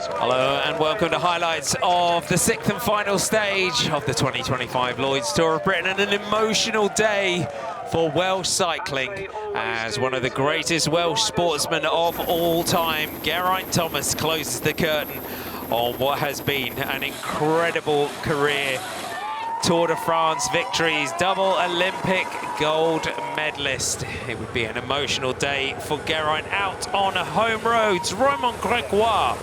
Hello and welcome to highlights of the 6th and final stage of the 2025 Lloyds Tour of Britain, and an emotional day for Welsh cycling as one of the greatest Welsh sportsmen of all time, Geraint Thomas, closes the curtain on what has been an incredible career. Tour de France victories, double Olympic gold medalist. It would be an emotional day for Geraint out on home roads. Romain Grégoire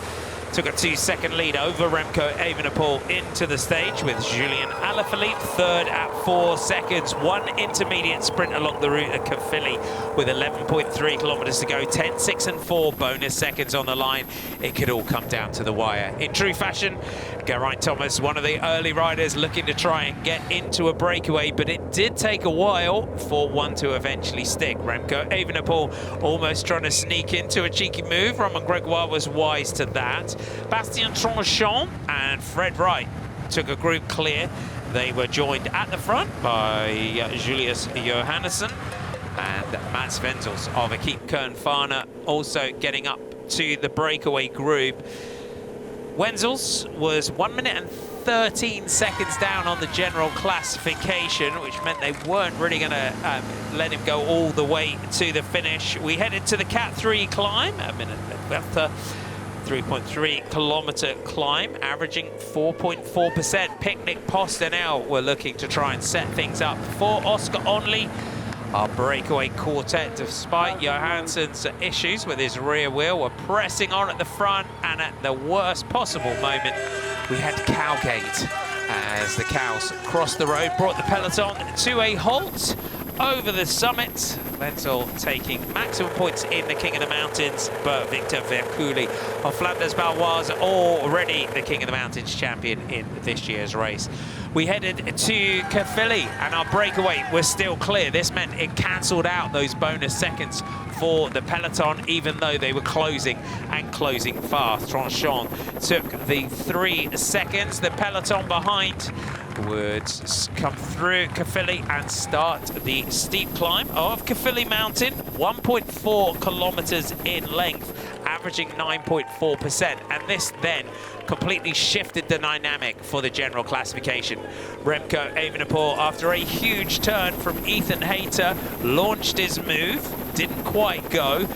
took a 2-second lead over Remco Evenepoel into the stage, with Julian Alaphilippe third at 4 seconds. One intermediate sprint along the route at Caerphilly with 11.3 kilometers to go, 10, 6 and 4 bonus seconds on the line. It could all come down to the wire. In true fashion, Geraint Thomas, one of the early riders looking to try and get into a breakaway, but it did take a while for one to eventually stick. Remco Evenepoel almost trying to sneak into a cheeky move. Romain Grégoire was wise to that. Bastien Tranchant and Fred Wright took a group clear. They were joined at the front by Julius Johannesson and Mats Wenzels of Equipe Kern-Pharma, also getting up to the breakaway group. Wenzels was 1 minute and 13 seconds down on the general classification, which meant they weren't really going to let him go all the way to the finish. We headed to the Cat 3 climb, a minute after 3.3 kilometer climb, averaging 4.4%. Picnic Postenel were looking to try and set things up for Oscar Onley, our breakaway quartet. Despite Johansson's issues with his rear wheel, were pressing on at the front, and at the worst possible moment, we had Cowgate as the cows crossed the road, brought the peloton to a halt over the summit. Wenzel taking maximum points in the King of the Mountains, but Victor Vercouly of Flanders Baloise already the King of the Mountains champion in this year's race. We headed to Caerphilly and our breakaway was still clear. This meant it cancelled out those bonus seconds for the peloton, even though they were closing and closing fast. Tranchant took the 3 seconds. The peloton behind would come through Caerphilly and start the steep climb of Caerphilly Mountain, 1.4 kilometers in length, averaging 9.4%, and this then completely shifted the dynamic for the general classification. Remco Evenepoel, after a huge turn from Ethan Hayter, launched his move, didn't quite go.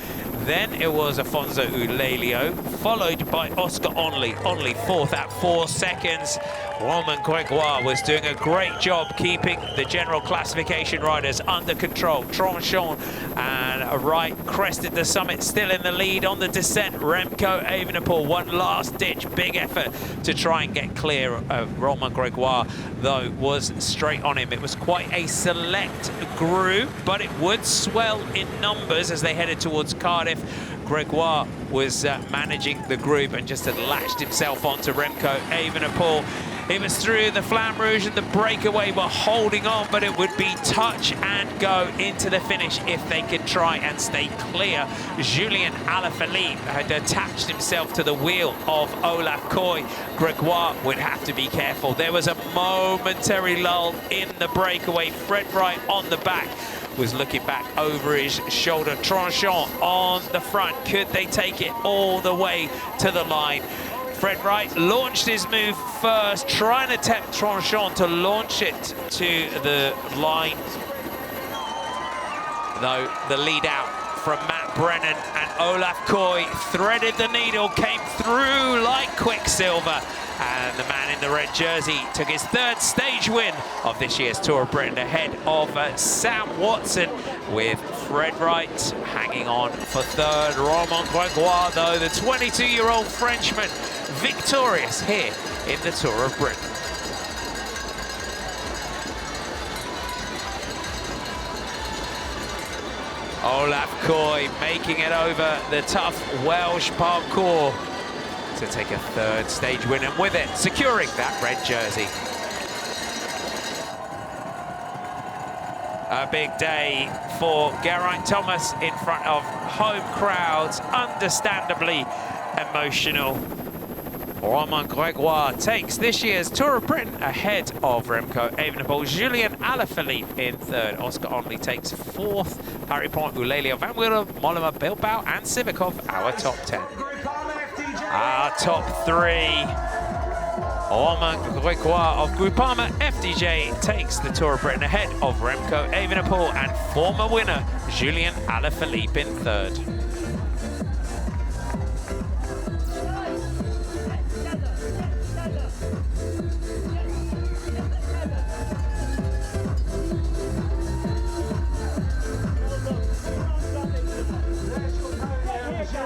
Then it was Afonso Ulelio, followed by Oscar Onley. Onley fourth at 4 seconds. Romain Grégoire was doing a great job keeping the general classification riders under control. Tranchant and Wright crested the summit, still in the lead on the descent. Remco Evenepoel, one last ditch, big effort to try and get clear of Romain Grégoire, though was straight on him. It was quite a select group, but it would swell in numbers as they headed towards Cardiff. Grégoire was managing the group and just had latched himself onto Remco Evenepoel. It was through the Flamme Rouge and the breakaway were holding on, but it would be touch and go into the finish if they could try and stay clear. Julian Alaphilippe had attached himself to the wheel of Olaf Koy. Grégoire would have to be careful. There was a momentary lull in the breakaway. Fred Wright on the back was looking back over his shoulder. Tranchant on the front. Could they take it all the way to the line? Fred Wright launched his move first, trying to tempt Tranchant to launch it to the line. Though the lead out from Matt Brennan and Olaf Koy threaded the needle, came through like quicksilver. And the man in the red jersey took his 3rd stage win of this year's Tour of Britain, ahead of Sam Watson, with Fred Wright hanging on for 3rd. Romain Grégoire, though, the 22-year-old Frenchman, victorious here in the Tour of Britain. Olaf Koy making it over the tough Welsh parcours to take a 3rd stage win, and with it securing that red jersey. A big day for Geraint Thomas in front of home crowds, understandably emotional. Romain Grégoire takes this year's Tour of Britain ahead of Remco Evenepoel. Julian Alaphilippe in 3rd. Oscar Onley takes 4th. Parry Point, Ulelio, Van Wilder, Mollema, Bilbao and Sivakov, our top 10. our top three. Romain Grecois of Groupama FDJ takes the Tour of Britain ahead of Remco Evenepoel and former winner Julien Alaphilippe in third.